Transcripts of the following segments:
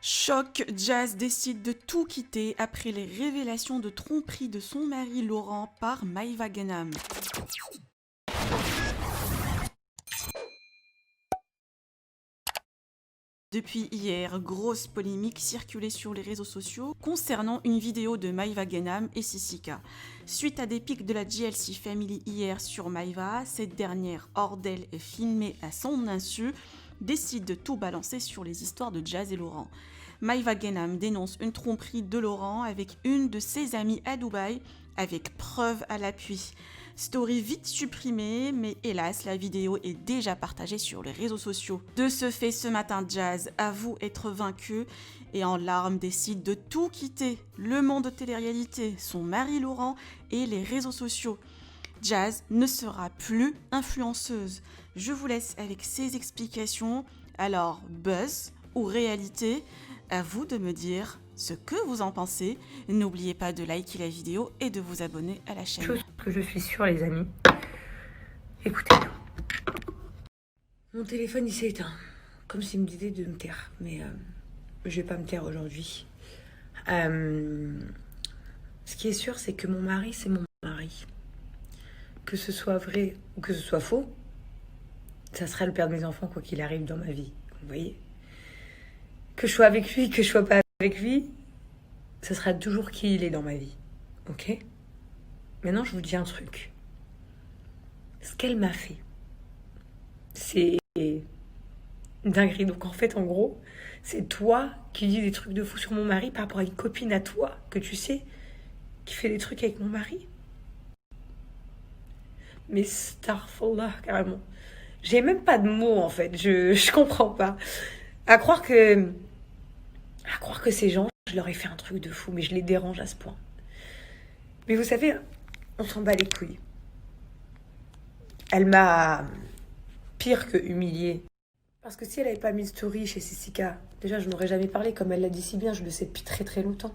Choc, Jazz décide de tout quitter après les révélations de tromperie de son mari Laurent par Maïva Genam. Depuis hier, grosse polémique circulait sur les réseaux sociaux concernant une vidéo de Maïva Genam et Sissika. Suite à des pics de la GLC Family hier sur Maïva, cette dernière, hors d'elle et filmée à son insu, décide de tout balancer sur les histoires de Jazz et Laurent. Maïva Genam dénonce une tromperie de Laurent avec une de ses amies à Dubaï, avec preuve à l'appui. Story vite supprimée, mais hélas, la vidéo est déjà partagée sur les réseaux sociaux. De ce fait, ce matin, Jazz avoue être vaincue et en larmes décide de tout quitter, le monde de télé-réalité, son mari Laurent et les réseaux sociaux. Jazz ne sera plus influenceuse. Je vous laisse avec ces explications. Alors, buzz ou réalité? À vous de me dire ce que vous en pensez. N'oubliez pas de liker la vidéo et de vous abonner à la chaîne. Chose que je suis sûre, les amis. Écoutez. Mon téléphone, il s'est éteint. Comme s'il me disait de me taire. Mais je vais pas me taire aujourd'hui. Ce qui est sûr, c'est que mon mari, c'est mon mari. Que ce soit vrai ou que ce soit faux, ça sera le père de mes enfants, quoi qu'il arrive dans ma vie. Vous voyez ? Que je sois avec lui, que je sois pas avec lui, ça sera toujours qui il est dans ma vie. Ok ? Maintenant, je vous dis un truc. Ce qu'elle m'a fait, c'est une dinguerie. Donc en fait, en gros, c'est toi qui dis des trucs de fou sur mon mari par rapport à une copine à toi, que tu sais, qui fait des trucs avec mon mari. Mais starfallah, carrément. J'ai même pas de mots, en fait. Je comprends pas. À croire que ces gens, je leur ai fait un truc de fou, mais je les dérange à ce point. Mais vous savez, on s'en bat les couilles. Elle m'a pire que humiliée. Parce que si elle avait pas mis de story chez Sissika, déjà je n'aurais jamais parlé, comme elle l'a dit si bien, je le sais depuis très très longtemps.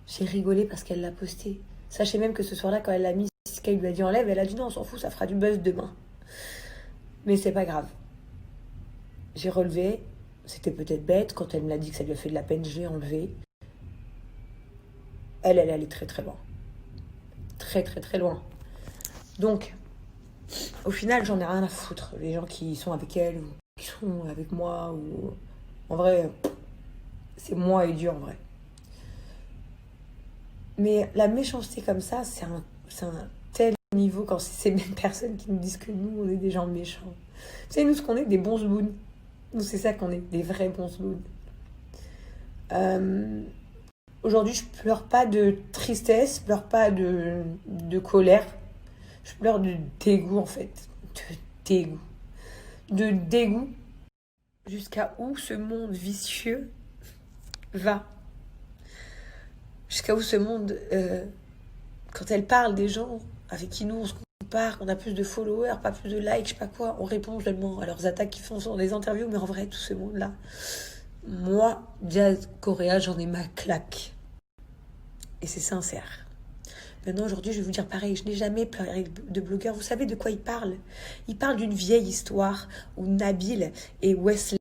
J'ai rigolé parce qu'elle l'a posté. Sachez même que ce soir-là, quand elle l'a mis, Sissika lui a dit enlève, elle a dit non, on s'en fout, ça fera du buzz demain. Mais c'est pas grave. J'ai relevé, c'était peut-être bête, quand elle me l'a dit que ça lui a fait de la peine, j'ai enlevé. Elle allait très très loin. Très très très loin. Donc, au final, j'en ai rien à foutre. Les gens qui sont avec elle ou qui sont avec moi, ou en vrai, c'est moi et Dieu en vrai. Mais la méchanceté comme ça, c'est un tel niveau quand c'est ces mêmes personnes qui nous disent que nous, on est des gens méchants. Vous savez, nous, ce qu'on est, des bons zbouns. Nous, c'est ça qu'on est, des vrais bons zbouns. Aujourd'hui, je pleure pas de tristesse, je pleure pas de colère. Je pleure de dégoût, en fait. De dégoût. De dégoût. Jusqu'à où ce monde vicieux va. Jusqu'à où ce monde... quand elle parle des gens avec qui nous, on se compare, qu'on a plus de followers, pas plus de likes, je sais pas quoi, on répond seulement à leurs attaques qu'ils font sur des interviews. Mais en vrai, tout ce monde-là... Moi, Jazz Correa, j'en ai ma claque. Et c'est sincère. Maintenant, aujourd'hui, je vais vous dire pareil. Je n'ai jamais pleuré de blogueur. Vous savez de quoi il parle ? Il parle d'une vieille histoire où Nabil et Wesley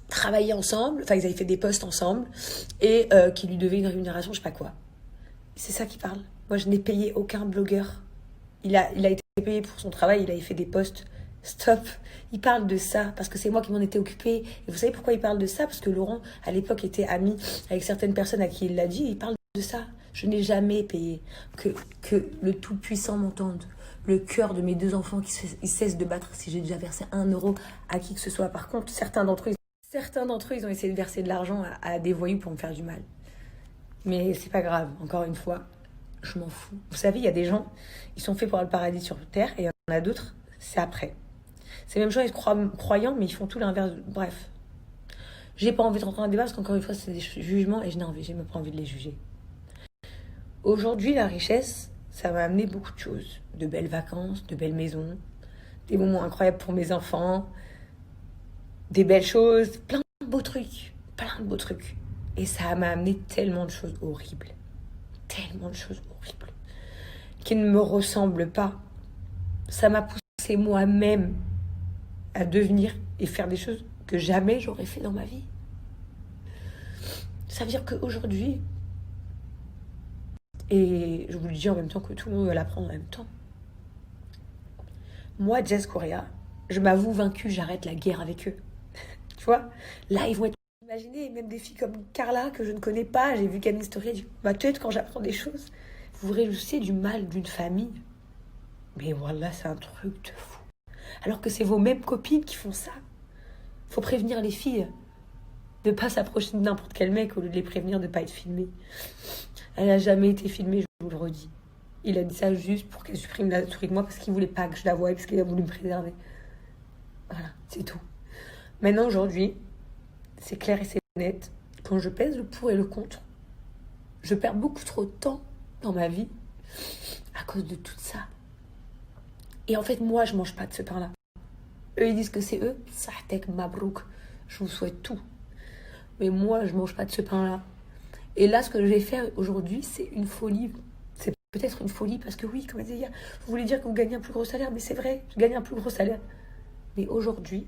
travaillaient ensemble. Enfin, ils avaient fait des posts ensemble. Et qui lui devaient une rémunération, je sais pas quoi. C'est ça qu'il parle. Moi, je n'ai payé aucun blogueur. Il a été payé pour son travail. Il avait fait des posts. Stop. Il parle de ça parce que c'est moi qui m'en étais occupée. Et vous savez pourquoi il parle de ça ? Parce que Laurent, à l'époque, était ami avec certaines personnes à qui il l'a dit. Et il parle de ça. Je n'ai jamais payé. Que le Tout-Puissant m'entende. Le cœur de mes deux enfants qui cesse de battre si j'ai déjà versé 1 euro à qui que ce soit. Par contre, certains d'entre eux, ils ont essayé de verser de l'argent à des voyous pour me faire du mal. Mais c'est pas grave. Encore une fois, je m'en fous. Vous savez, il y a des gens, ils sont faits pour le paradis sur Terre et il y en a d'autres, c'est après. Ces mêmes gens, ils se croient croyants, mais ils font tout l'inverse. Bref. J'ai pas envie de rentrer dans un débat parce qu'encore une fois, c'est des jugements et j'ai même pas envie de les juger. Aujourd'hui, la richesse, ça m'a amené beaucoup de choses. De belles vacances, de belles maisons, des moments incroyables pour mes enfants, des belles choses, plein de beaux trucs. Plein de beaux trucs. Et ça m'a amené tellement de choses horribles. Tellement de choses horribles. Qui ne me ressemblent pas. Ça m'a poussé moi-même à devenir et faire des choses que jamais j'aurais fait dans ma vie. Ça veut dire qu'aujourd'hui, et je vous le dis en même temps que tout le monde va l'apprendre en même temps, moi, Jess Correa, je m'avoue vaincue, j'arrête la guerre avec eux. Tu vois, là, ils vont être... Imaginez, même des filles comme Carla, que je ne connais pas, j'ai vu Camille Story, elle dit, ma tête, quand j'apprends des choses, vous vous réjouissez du mal d'une famille. Mais voilà, c'est un truc de fou. Alors que c'est vos mêmes copines qui font ça. Faut prévenir les filles de pas s'approcher de n'importe quel mec au lieu de les prévenir de pas être filmées. Elle n'a jamais été filmée, je vous le redis. Il a dit ça juste pour qu'elle supprime la souris de moi parce qu'il voulait pas que je la voie et parce qu'il a voulu me préserver. Voilà, c'est tout. Maintenant, aujourd'hui, c'est clair et c'est net. Quand je pèse le pour et le contre, je perds beaucoup trop de temps dans ma vie à cause de tout ça. Et en fait, moi, je mange pas de ce pain-là. Eux, ils disent que c'est eux. Sahtek mabrouk. Je vous souhaite tout. Mais moi, je mange pas de ce pain-là. Et là, ce que je vais faire aujourd'hui, c'est une folie. C'est peut-être une folie parce que oui, comme elle disait hier, vous voulez dire que vous gagnez un plus gros salaire, mais c'est vrai, je gagne un plus gros salaire. Mais aujourd'hui,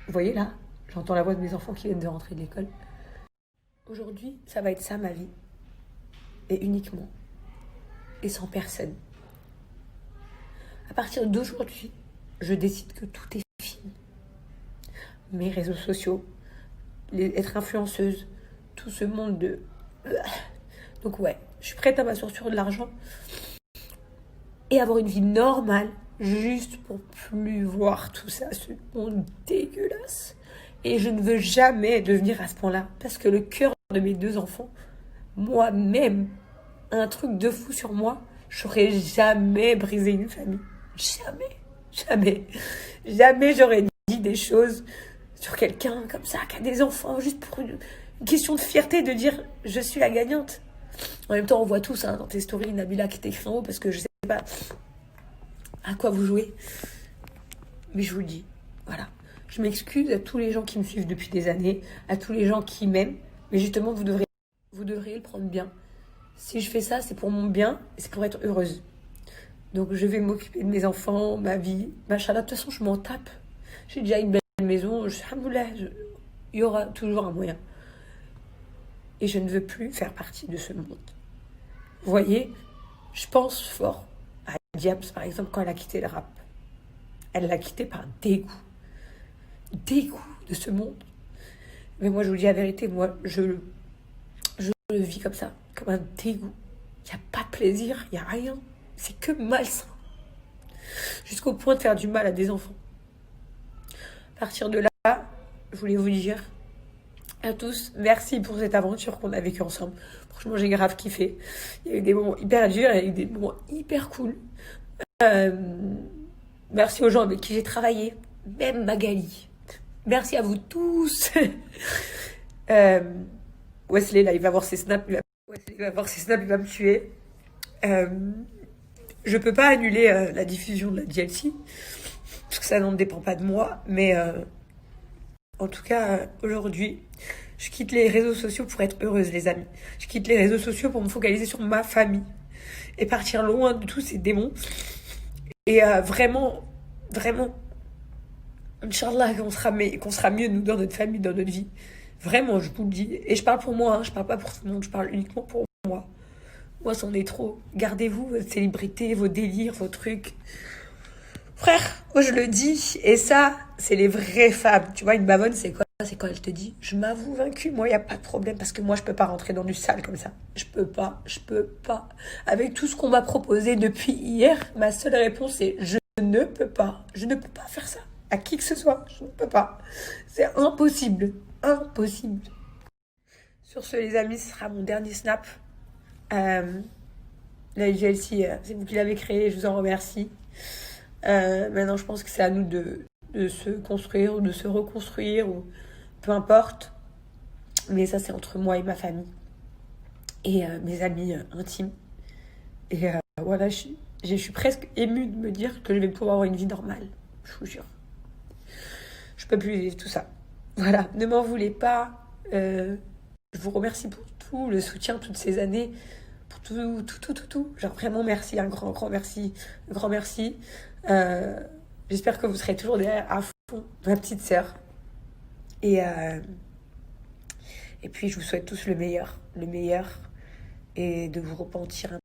vous voyez là, j'entends la voix de mes enfants qui viennent de rentrer de l'école. Aujourd'hui, ça va être ça ma vie. Et uniquement. Et sans personne. À partir d'aujourd'hui, je décide que tout est fini. Mes réseaux sociaux, être influenceuse, tout ce monde de... Donc ouais, je suis prête à m'asseoir sur de l'argent et avoir une vie normale, juste pour plus voir tout ça, ce monde dégueulasse. Et je ne veux jamais devenir à ce point-là, parce que le cœur de mes 2 enfants, moi-même, un truc de fou sur moi, j'aurais jamais brisé une famille. Jamais j'aurais dit des choses sur quelqu'un comme ça, qui a des enfants, juste pour une question de fierté, de dire je suis la gagnante. En même temps, on voit tous dans tes stories Nabila qui t'écrit en haut parce que je sais pas à quoi vous jouez. Mais je vous le dis, voilà. Je m'excuse à tous les gens qui me suivent depuis des années, à tous les gens qui m'aiment, mais justement, vous devriez le prendre bien. Si je fais ça, c'est pour mon bien et c'est pour être heureuse. Donc je vais m'occuper de mes enfants, ma vie, machallah. De toute façon, je m'en tape. J'ai déjà une belle maison, il y aura toujours un moyen. Et je ne veux plus faire partie de ce monde. Vous voyez, je pense fort à Diams, par exemple, quand elle a quitté le rap. Elle l'a quitté par dégoût. Dégoût de ce monde. Mais moi, je vous dis la vérité, moi, je le vis comme ça, comme un dégoût. Il n'y a pas de plaisir, il n'y a rien. C'est que malsain. Jusqu'au point de faire du mal à des enfants. À partir de là, je voulais vous dire à tous, merci pour cette aventure qu'on a vécue ensemble. Franchement, j'ai grave kiffé. Il y a eu des moments hyper durs, il y a eu des moments hyper cool. Merci aux gens avec qui j'ai travaillé, même Magali. Merci à vous tous. Wesley, là, il va voir ses snaps, il va me tuer. Je peux pas annuler la diffusion de la DLC, parce que ça n'en dépend pas de moi, mais en tout cas, aujourd'hui, je quitte les réseaux sociaux pour être heureuse, les amis. Je quitte les réseaux sociaux pour me focaliser sur ma famille et partir loin de tous ces démons. Et vraiment, Inch'Allah, qu'on sera mieux, nous, dans notre famille, dans notre vie. Vraiment, je vous le dis. Et je parle pour moi, je parle pas pour tout le monde, je parle uniquement pour moi. Moi, c'en est trop. Gardez-vous votre célébrité, vos délires, vos trucs. Frère, moi je le dis, et ça, c'est les vraies femmes. Tu vois, une bavonne, c'est quoi? C'est quand elle te dit, je m'avoue vaincue, moi, il n'y a pas de problème, parce que moi, je peux pas rentrer dans du sale comme ça. Je peux pas. Avec tout ce qu'on m'a proposé depuis hier, ma seule réponse est, je ne peux pas. Je ne peux pas faire ça. À qui que ce soit, je ne peux pas. C'est impossible. Sur ce, les amis, ce sera mon dernier snap. La GLC, c'est vous qui l'avez créé, je vous en remercie. Maintenant, je pense que c'est à nous de se construire ou de se reconstruire, ou peu importe. Mais ça, c'est entre moi et ma famille et mes amis intimes. Et voilà, je suis presque émue de me dire que je vais pouvoir avoir une vie normale. Je vous jure. Je peux plus vivre tout ça. Voilà, ne m'en voulez pas. Je vous remercie pour tout le soutien toutes ces années. Pour tout. Genre vraiment merci, un grand merci. Un grand merci. J'espère que vous serez toujours derrière à fond, ma petite sœur. Et Et puis je vous souhaite tous le meilleur et de vous repentir